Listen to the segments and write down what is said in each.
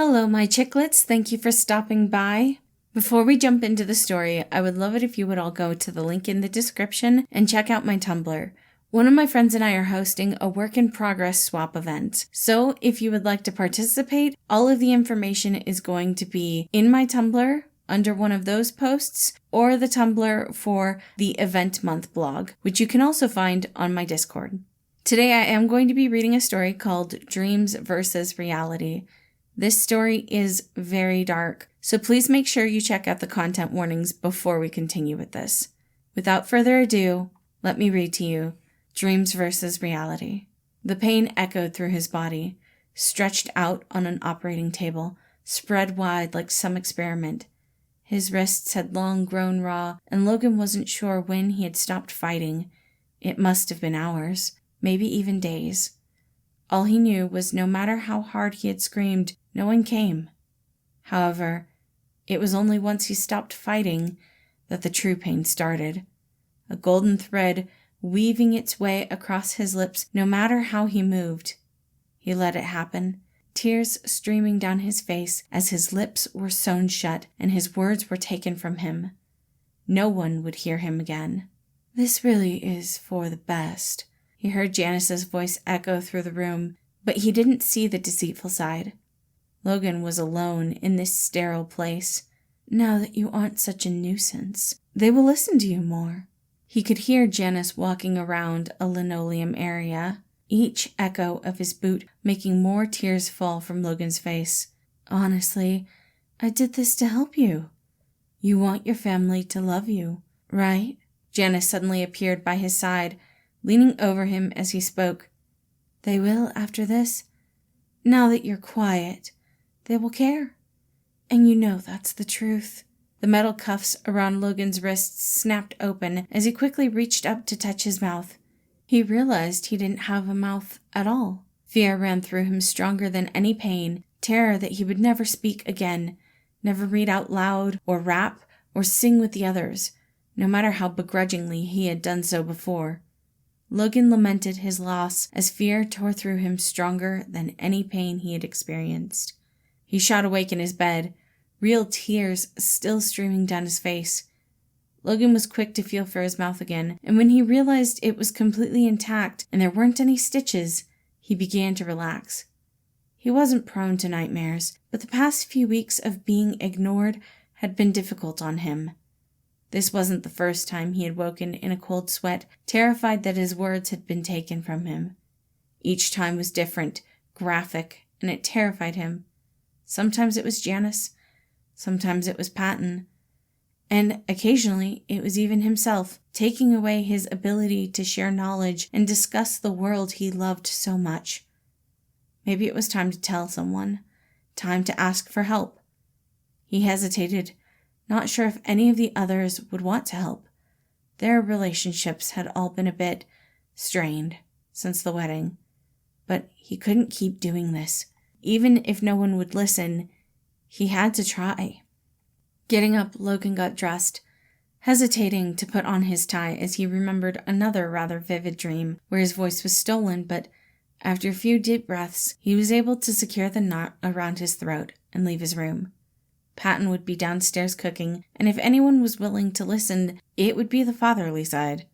Hello, my chicklets. Thank you for stopping by. Before we jump into the story, I would love it if you would all go to the link in the description and check out my Tumblr. One of my friends and I are hosting a work-in-progress swap event. So if you would like to participate, all of the information is going to be in my Tumblr under one of those posts, or the Tumblr for the Event Month blog, which you can also find on my Discord. Today I am going to be reading a story called Dreams versus Reality. This story is very dark, so please make sure you check out the content warnings before we continue with this. Without further ado, let me read to you Dreams versus Reality. The pain echoed through his body, stretched out on an operating table, spread wide like some experiment. His wrists had long grown raw, and Logan wasn't sure when he had stopped fighting. It must have been hours, maybe even days. All he knew was no matter how hard he had screamed, no one came. However, it was only once he stopped fighting that the true pain started. A golden thread weaving its way across his lips no matter how he moved. He let it happen, tears streaming down his face as his lips were sewn shut and his words were taken from him. No one would hear him again. "This really is for the best," he heard Janice's voice echo through the room, but he didn't see the deceitful side. Logan was alone in this sterile place. "Now that you aren't such a nuisance, they will listen to you more." He could hear Janice walking around a linoleum area, each echo of his boot making more tears fall from Logan's face. "Honestly, I did this to help you. You want your family to love you, right?" Janice suddenly appeared by his side, leaning over him as he spoke. "They will after this. Now that you're quiet, they will care. And you know that's the truth." The metal cuffs around Logan's wrists snapped open as he quickly reached up to touch his mouth. He realized he didn't have a mouth at all. Fear ran through him stronger than any pain, terror that he would never speak again, never read out loud or rap or sing with the others, no matter how begrudgingly he had done so before. Logan lamented his loss as fear tore through him stronger than any pain he had experienced. He shot awake in his bed, real tears still streaming down his face. Logan was quick to feel for his mouth again, and when he realized it was completely intact and there weren't any stitches, he began to relax. He wasn't prone to nightmares, but the past few weeks of being ignored had been difficult on him. This wasn't the first time he had woken in a cold sweat, terrified that his words had been taken from him. Each time was different, graphic, and it terrified him. Sometimes it was Janice, sometimes it was Patton, and occasionally it was even himself, taking away his ability to share knowledge and discuss the world he loved so much. Maybe it was time to tell someone, time to ask for help. He hesitated, not sure if any of the others would want to help. Their relationships had all been a bit strained since the wedding, but he couldn't keep doing this. Even if no one would listen, he had to try. Getting up, Logan got dressed, hesitating to put on his tie as he remembered another rather vivid dream where his voice was stolen, but after a few deep breaths, he was able to secure the knot around his throat and leave his room. Patton would be downstairs cooking, and if anyone was willing to listen, it would be the fatherly side.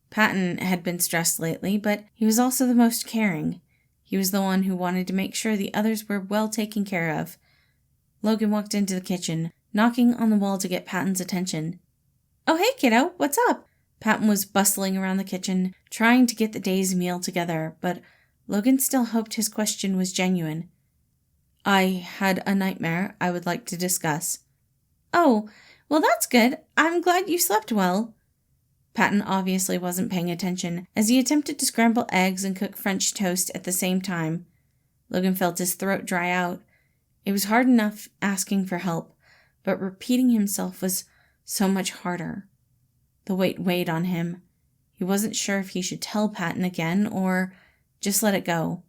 Patton had been stressed lately, but he was also the most caring. He was the one who wanted to make sure the others were well taken care of. Logan walked into the kitchen, knocking on the wall to get Patton's attention. "Oh, hey, kiddo, what's up?" Patton was bustling around the kitchen, trying to get the day's meal together, but Logan still hoped his question was genuine. "I had a nightmare I would like to discuss." "Oh, well, that's good. I'm glad you slept well." Patton obviously wasn't paying attention as he attempted to scramble eggs and cook French toast at the same time. Logan felt his throat dry out. It was hard enough asking for help, but repeating himself was so much harder. The weight weighed on him. He wasn't sure if he should tell Patton again or just let it go.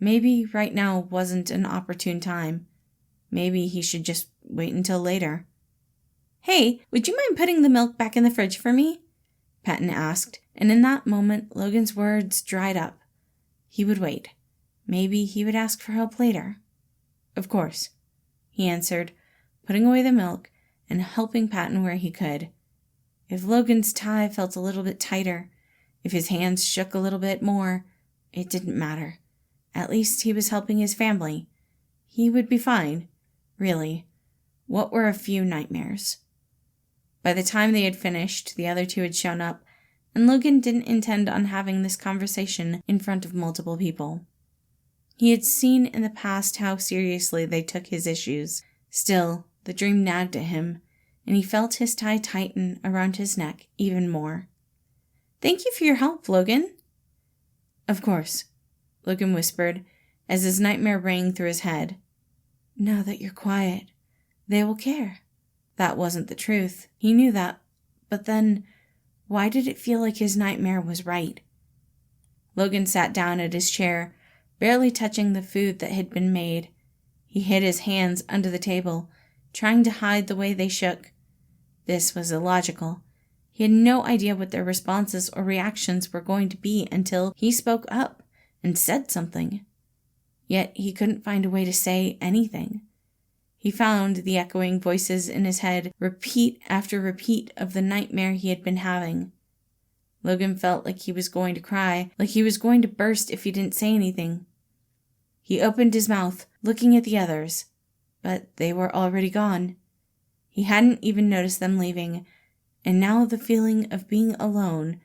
Maybe right now wasn't an opportune time. Maybe he should just wait until later. "Hey, would you mind putting the milk back in the fridge for me?" Patton asked, and in that moment, Logan's words dried up. He would wait. Maybe he would ask for help later. "Of course," he answered, putting away the milk and helping Patton where he could. If Logan's tie felt a little bit tighter, if his hands shook a little bit more, it didn't matter. At least he was helping his family. He would be fine. Really. What were a few nightmares? By the time they had finished, the other two had shown up, and Logan didn't intend on having this conversation in front of multiple people. He had seen in the past how seriously they took his issues. Still, the dream nagged at him, and he felt his tie tighten around his neck even more. "Thank you for your help, Logan." "Of course," Logan whispered, as his nightmare rang through his head. "Now that you're quiet, they will care." That wasn't the truth. He knew that. But then, why did it feel like his nightmare was right? Logan sat down at his chair, barely touching the food that had been made. He hid his hands under the table, trying to hide the way they shook. This was illogical. He had no idea what their responses or reactions were going to be until he spoke up and said something. Yet he couldn't find a way to say anything. He found the echoing voices in his head repeat after repeat of the nightmare he had been having. Logan felt like he was going to cry, like he was going to burst if he didn't say anything. He opened his mouth, looking at the others, but they were already gone. He hadn't even noticed them leaving, and now the feeling of being alone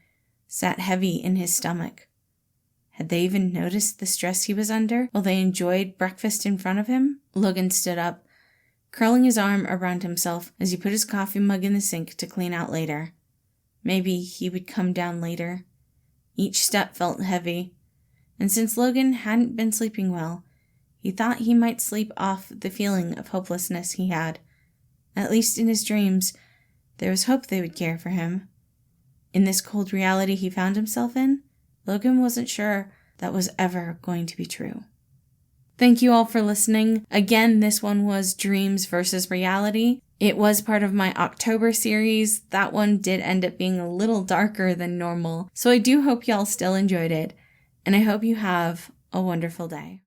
sat heavy in his stomach. Had they even noticed the stress he was under while they enjoyed breakfast in front of him? Logan stood up, curling his arm around himself as he put his coffee mug in the sink to clean out later. Maybe he would come down later. Each step felt heavy, and since Logan hadn't been sleeping well, he thought he might sleep off the feeling of hopelessness he had. At least in his dreams, there was hope they would care for him. In this cold reality he found himself in, Logan wasn't sure that was ever going to be true. Thank you all for listening. Again, this one was Dreams versus Reality. It was part of my October series. That one did end up being a little darker than normal, so I do hope y'all still enjoyed it, and I hope you have a wonderful day.